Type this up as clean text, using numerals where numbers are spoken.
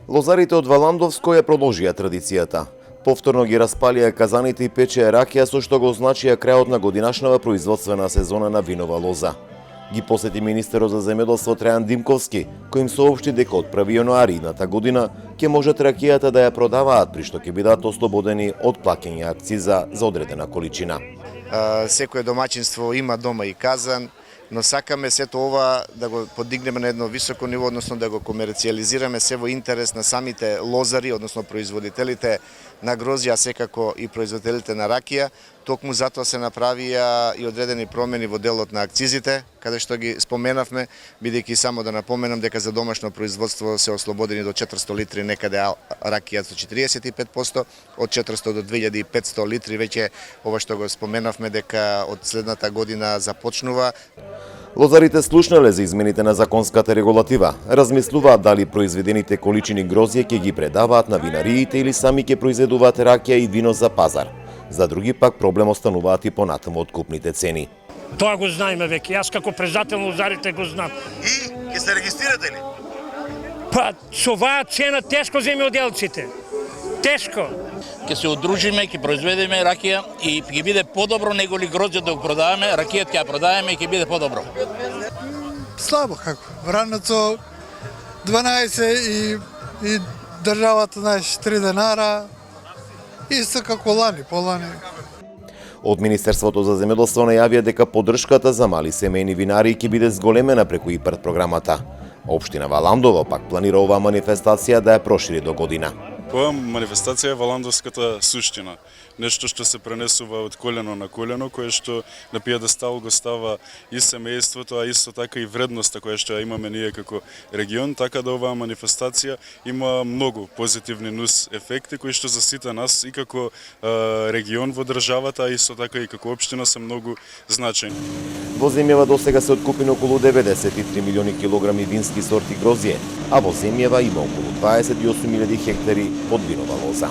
Лозарите од Валандовско ја продолжија традицијата. Повторно ги распалија казаните и печеа ракија со што го означија крајот на годинашнава производствена сезона на винова лоза. Ги посети министерот за земјоделство Трајан Димковски, кој им соопшти дека од 1 јануари идната година ќе можат ракијата да ја продаваат, при што ќе бидат ослободени од плаќање акциза за одредена количина. Секое домаќинство има дома и казан, но сакаме сето ова да го подигнеме на едно високо ниво, односно да го комерцијализираме се во интерес на самите лозари, односно производителите на грозје, а секако и производителите на ракија. Токму затоа се направија и одредени промени во делот на акцизите, каде што ги споменавме, бидејќи само да напоменам дека за домашно производство се ослободени до 400 литри, некаде ракија со 45%, од 400 до 2500 литри веќе ова што го споменавме дека од следната година започнува. Лозарите слушнале за измените на законската регулатива, размислуваат дали произведените количини грозје ќе ги предаваат на винариите или сами ќе произведуваат ракија и вино за пазар. За други пак проблем остануваат и понатаму откупните цени. Тоа го знаеме веќе, јас како председател на лозарите го знам. И ќе се регистрирате ли? Па со оваа цена тешко земјоделците. Тешко. Ќе се удружиме, ќе произведеме ракија и ќе биде подобро него ли гроздје да го продаваме, ракијата ќе ја продаваме и ќе биде подобро. Слабо како. Ранецо 12 и државата знаеш 3 денара. Исто како лани, полани. Од Министерството за земјоделство најавија дека поддршката за мали семејни винари ќе биде зголемена преку ИПАРД програмата. Општина Валандово пак планира оваа манифестација да ја прошири до година. Ова манифестација е валандовската суштина, нешто што се пренесува од колено на колено, кое што на пиедестал го става и семејството, а исто така и вредноста која што ја имаме ние како регион, така да оваа манифестација има многу позитивни нус ефекти кои што за сите нас и како регион во државата, а исто така и како општина се многу значајни. Во земјава досега се откупени околу 93 милиони килограми вински сорти грозје, а во земјава има околу 28.000 хектари под винова лоза.